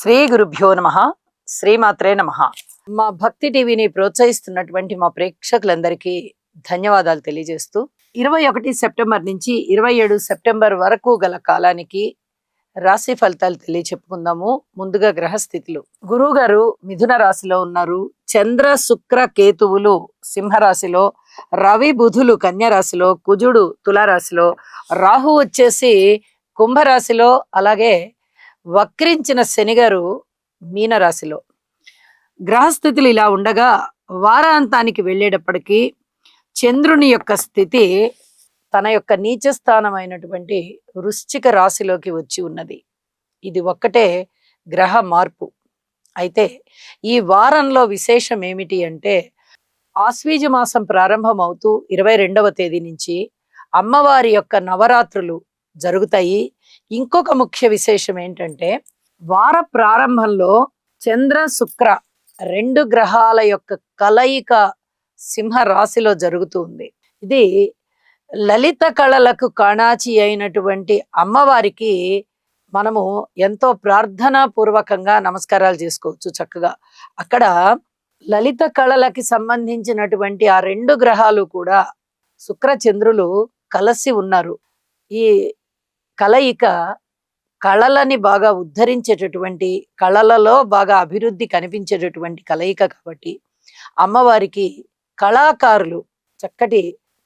శ్రీ గురుభ్యో నమః. శ్రీమాత్రే నమః. మా భక్తి టీవీని ప్రోత్సహిస్తున్నటువంటి మా ప్రేక్షకులందరికీ ధన్యవాదాలు తెలియజేస్తూ 21 సెప్టెంబర్ నుంచి 27 సెప్టెంబర్ వరకు గల కాలానికి రాశి ఫలితాలు తెలియచెప్పుకుందాము. ముందుగా గ్రహస్థితులు. గురువు గారు మిథున రాశిలో ఉన్నారు. చంద్ర శుక్ర కేతువులు సింహరాశిలో, రవి బుధులు కన్యా రాశిలో, కుజుడు తులారాశిలో, రాహు వచ్చేసి కుంభరాశిలో, అలాగే వక్రించిన శనిగారు మీనరాశిలో. గ్రహస్థితులు ఇలా ఉండగా వారాంతానికి వెళ్ళేటప్పటికీ చంద్రుని యొక్క స్థితి తన యొక్క నీచ స్థానమైనటువంటి వృశ్చిక రాశిలోకి వచ్చి ఉన్నది. ఇది ఒక్కటే గ్రహ మార్పు. అయితే ఈ వారంలో విశేషం ఏమిటి అంటే, ఆశ్వీజ మాసం ప్రారంభం అవుతూ 22వ తేదీ నుంచి అమ్మవారి యొక్క నవరాత్రులు జరుగుతాయి. ఇంకొక ముఖ్య విశేషం ఏంటంటే, వార ప్రారంభంలో చంద్ర శుక్ర 2 గ్రహాల యొక్క కలయిక సింహ రాశిలో జరుగుతుంది. ఇది లలిత కళలకు కాణాచి అయినటువంటి అమ్మవారికి మనము ఎంతో ప్రార్థనా పూర్వకంగా నమస్కారాలు చేసుకోవచ్చు. చక్కగా అక్కడ లలిత కళలకి సంబంధించినటువంటి ఆ 2 గ్రహాలు కూడా శుక్ర చంద్రులు కలిసి ఉన్నారు. ఈ కలయిక కళలని బాగా ఉద్ధరించేటటువంటి, కళలలో బాగా అభివృద్ధి కనిపించేటటువంటి కలయిక కాబట్టి అమ్మవారికి కళాకారులు చక్కటి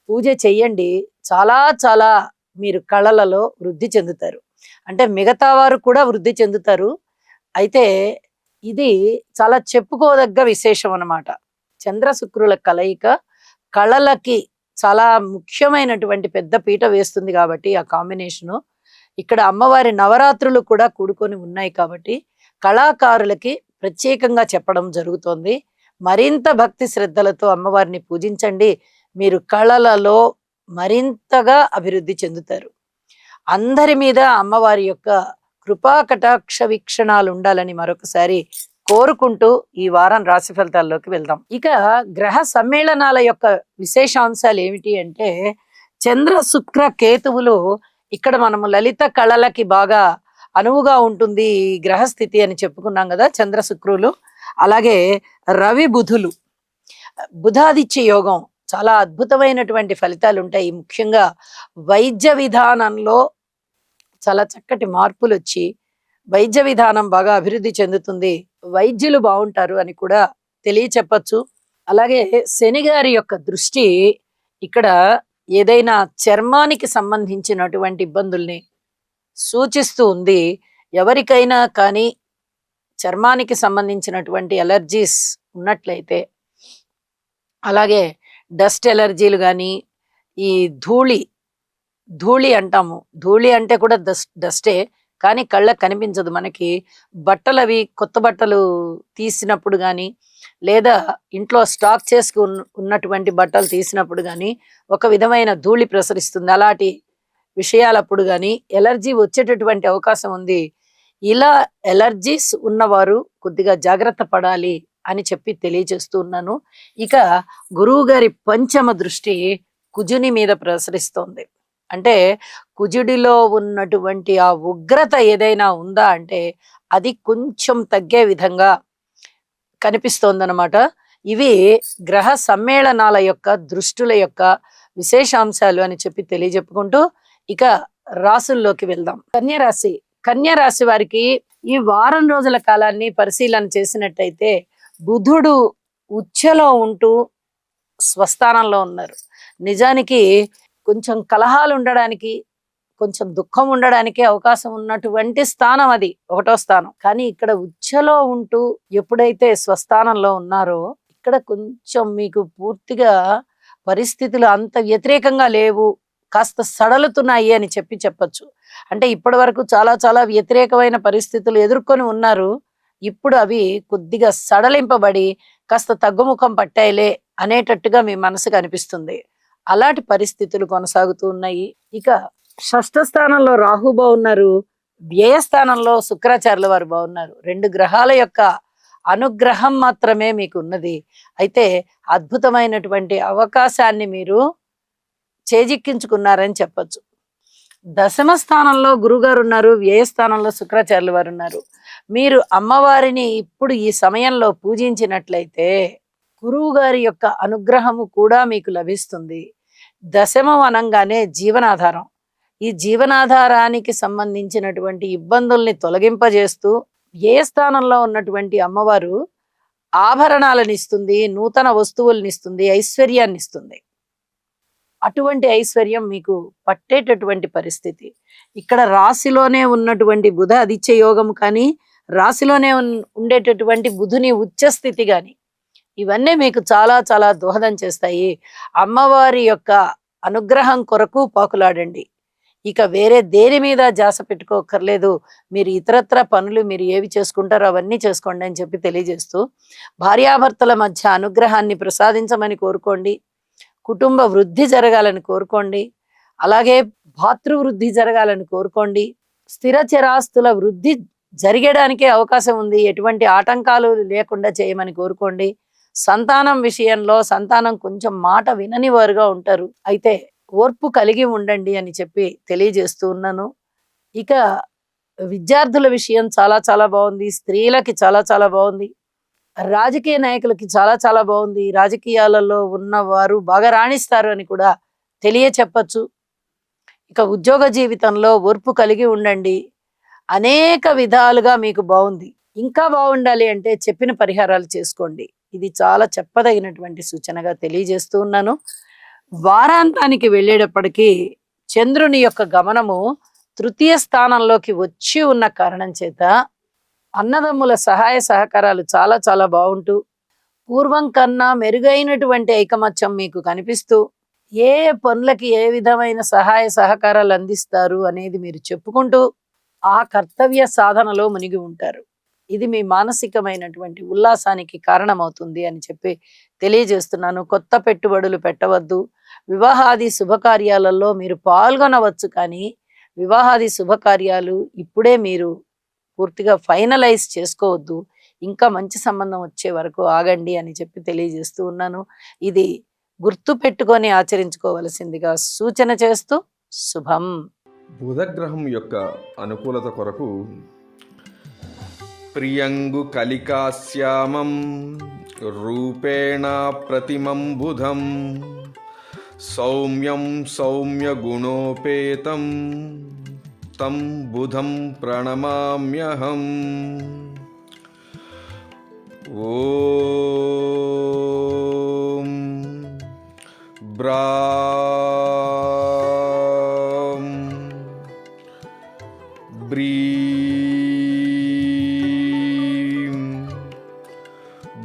పూజ చెయ్యండి. చాలా చాలా మీరు కళలలో వృద్ధి చెందుతారు. అంటే మిగతా వారు కూడా వృద్ధి చెందుతారు. అయితే ఇది చాలా చెప్పుకోదగ్గ విశేషం అన్నమాట. చంద్ర శుక్రుల కలయిక కళలకి చాలా ముఖ్యమైనటువంటి పెద్ద పీట వేస్తుంది కాబట్టి ఆ కాంబినేషను ఇక్కడ అమ్మవారి నవరాత్రులు కూడా కూడుకొని ఉన్నాయి కాబట్టి కళాకారులకి ప్రత్యేకంగా చెప్పడం జరుగుతోంది. మరింత భక్తి శ్రద్ధలతో అమ్మవారిని పూజించండి. మీరు కళలలో మరింతగా అభివృద్ధి చెందుతారు. అందరి మీద అమ్మవారి యొక్క కృపా కటాక్ష వీక్షణాలు ఉండాలని మరొకసారి కోరుకుంటూ ఈ వారం రాశి ఫలితాల్లోకి వెళ్దాం. ఇక గ్రహ సమ్మేళనాల యొక్క విశేషాంశాలు ఏమిటి అంటే, చంద్ర శుక్ర కేతువులు ఇక్కడ మనము లలిత కళలకి బాగా అనువుగా ఉంటుంది ఈ గ్రహస్థితి అని చెప్పుకున్నాం కదా, చంద్ర శుక్రులు. అలాగే రవి బుధులు, బుధాదిత్య యోగం, చాలా అద్భుతమైనటువంటి ఫలితాలు ఉంటాయి. ముఖ్యంగా వైద్య విధానంలో చాలా చక్కటి మార్పులు వచ్చి వైద్య విధానం బాగా అభివృద్ధి చెందుతుంది. వైద్యులు బాగుంటారు అని కూడా తెలియచెప్పచ్చు. అలాగే శనిగారి యొక్క దృష్టి ఇక్కడ ఏదైనా చర్మానికి సంబంధించినటువంటి ఇబ్బందుల్ని సూచిస్తూ ఉంది. ఎవరికైనా కానీ చర్మానికి సంబంధించినటువంటి ఎలర్జీస్ ఉన్నట్లయితే, అలాగే డస్ట్ ఎలర్జీలు కానీ, ఈ ధూళి అంటాము, ధూళి అంటే కూడా డస్టే, కానీ కళ్ళకు కనిపించదు మనకి. బట్టలు అవి కొత్త బట్టలు తీసినప్పుడు కానీ, లేదా ఇంట్లో స్టాక్ చేసుకు ఉన్నటువంటి బట్టలు తీసినప్పుడు కానీ ఒక విధమైన ధూళి ప్రసరిస్తుంది. అలాంటి విషయాలప్పుడు కానీ ఎలర్జీ వచ్చేటటువంటి అవకాశం ఉంది. ఇలా ఎలర్జీస్ ఉన్నవారు కొద్దిగా జాగ్రత్త పడాలి అని చెప్పి తెలియజేస్తూ ఉన్నాను. ఇక గురువు గారి పంచమ దృష్టి కుజుని మీద ప్రసరిస్తోంది. అంటే కుజుడిలో ఉన్నటువంటి ఆ ఉగ్రత ఏదైనా ఉందా అంటే అది కొంచెం తగ్గే విధంగా కనిపిస్తోందన్నమాట. ఇవి గ్రహ సమ్మేళనాల యొక్క దృష్టుల యొక్క విశేషాంశాలు అని చెప్పి తెలియజెప్పుకుంటూ ఇక రాసుల్లోకి వెళ్దాం. కన్యా రాశి వారికి ఈ వారం రోజుల కాలాన్ని పరిశీలన చేసినట్టయితే బుధుడు ఉచ్చలో ఉంటూ స్వస్థానంలో ఉన్నారు. నిజానికి కొంచెం కలహాలు ఉండడానికి, కొంచెం దుఃఖం ఉండడానికి అవకాశం ఉన్నటువంటి స్థానం అది, 1వ స్థానం. కానీ ఇక్కడ ఉచ్చలో ఉంటూ ఎప్పుడైతే స్వస్థానంలో ఉన్నారో ఇక్కడ కొంచెం మీకు పూర్తిగా పరిస్థితులు అంత వ్యతిరేకంగా లేవు, కాస్త సడలుతున్నాయి అని చెప్పచ్చు. అంటే ఇప్పటి వరకు చాలా చాలా వ్యతిరేకమైన పరిస్థితులు ఎదుర్కొని ఉన్నారు. ఇప్పుడు అవి కొద్దిగా సడలింపబడి కాస్త తగ్గుముఖం పట్టాయిలే అనేటట్టుగా మీ మనసుకు అనిపిస్తుంది. అలాంటి పరిస్థితులు కొనసాగుతూ ఉన్నాయి. ఇక 6వ స్థానంలో రాహు బాగున్నారు, వ్యయస్థానంలో శుక్రాచార్యుల వారు బాగున్నారు. 2 గ్రహాల యొక్క అనుగ్రహం మాత్రమే మీకు ఉన్నది. అయితే అద్భుతమైనటువంటి అవకాశాన్ని మీరు చేజిక్కించుకున్నారని చెప్పచ్చు. దశమ స్థానంలో గురుగారు ఉన్నారు, వ్యయ స్థానంలో శుక్రాచార్యులు వారు ఉన్నారు. మీరు అమ్మవారిని ఇప్పుడు ఈ సమయంలో పూజించినట్లయితే గురువు గారి యొక్క అనుగ్రహము కూడా మీకు లభిస్తుంది. దశమం అనంగానే జీవనాధారం. ఈ జీవనాధారానికి సంబంధించినటువంటి ఇబ్బందుల్ని తొలగింపజేస్తూ ఏ స్థానంలో ఉన్నటువంటి అమ్మవారు ఆభరణాలనిస్తుంది, నూతన వస్తువులనిస్తుంది, ఐశ్వర్యాన్నిస్తుంది. అటువంటి ఐశ్వర్యం మీకు పట్టేటటువంటి పరిస్థితి. ఇక్కడ రాశిలోనే ఉన్నటువంటి బుధ అదిత్య యోగం కానీ, రాశిలోనే ఉండేటటువంటి బుధుని ఉచ్చస్థితి కానీ, ఇవన్నీ మీకు చాలా చాలా దోహదం చేస్తాయి. అమ్మవారి యొక్క అనుగ్రహం కొరకు పాకులాడండి. ఇక వేరే దేని మీద ధ్యాస పెట్టుకోకర్లేదు. మీరు ఇతరత్ర పనులు మీరు ఏవి చేసుకుంటారో అవన్నీ చేసుకోండి అని చెప్పి తెలియజేస్తూ, భార్యాభర్తల మధ్య అనుగ్రహాన్ని ప్రసాదించమని కోరుకోండి. కుటుంబ వృద్ధి జరగాలని కోరుకోండి. అలాగే భాతృవృద్ధి జరగాలని కోరుకోండి. స్థిర చిరాస్తుల వృద్ధి జరిగడానికే అవకాశం ఉంది. ఎటువంటి ఆటంకాలు లేకుండా చేయమని కోరుకోండి. సంతానం విషయంలో సంతానం కొంచెం మాట వినని వారుగా ఉంటారు. అయితే ఓర్పు కలిగి ఉండండి అని చెప్పి తెలియజేస్తూ ఉన్నాను. ఇక విద్యార్థుల విషయం చాలా చాలా బాగుంది. స్త్రీలకి చాలా చాలా బాగుంది. రాజకీయ నాయకులకి చాలా చాలా బాగుంది. రాజకీయాలలో ఉన్నవారు బాగా రాణిస్తారు అని కూడా తెలియచెప్పచ్చు. ఇక ఉద్యోగ జీవితంలో ఓర్పు కలిగి ఉండండి. అనేక విధాలుగా మీకు బాగుంది. ఇంకా బాగుండాలి అంటే చెప్పిన పరిహారాలు చేసుకోండి. ఇది చాలా చెప్పదగినటువంటి సూచనగా తెలియజేస్తూ ఉన్నాను. వారాంతానికి వెళ్ళేటప్పటికీ చంద్రుని యొక్క గమనము తృతీయ స్థానంలోకి వచ్చి ఉన్న కారణం చేత అన్నదమ్ముల సహాయ సహకారాలు చాలా చాలా బాగుంటూ, పూర్వం కన్నా మెరుగైనటువంటి ఐకమత్యం మీకు కనిపిస్తూ, ఏ పనులకి ఏ విధమైన సహాయ సహకారాలు అందిస్తారు అనేది మీరు చెప్పుకుంటూ ఆ కర్తవ్య సాధనలో మునిగి ఉంటారు. ఇది మీ మానసికమైనటువంటి ఉల్లాసానికి కారణమవుతుంది అని చెప్పి తెలియజేస్తున్నాను. కొత్త పెట్టుబడులు పెట్టవద్దు. వివాహాది శుభకార్యాలలో మీరు పాల్గొనవచ్చు, కానీ వివాహాది శుభకార్యాలు ఇప్పుడే మీరు పూర్తిగా ఫైనలైజ్ చేసుకోవద్దు. ఇంకా మంచి సంబంధం వచ్చే వరకు ఆగండి అని చెప్పి తెలియజేస్తూ ఉన్నాను. ఇది గుర్తు పెట్టుకొని ఆచరించుకోవలసిందిగా సూచన చేస్తూ శుభం. బుధగ్రహం యొక్క అనుకూలత కొరకు ప్రియంగు కలికాశ్యామం రూపేణ ప్రతిమం బుధం సౌమ్యం సౌమ్య గుణోపేతం తం బుధం ప్రణమామ్యహం. ఓం బ్రాం బ్రీం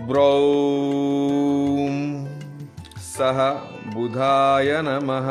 బ్రౌం సహ బుధాయ నమః.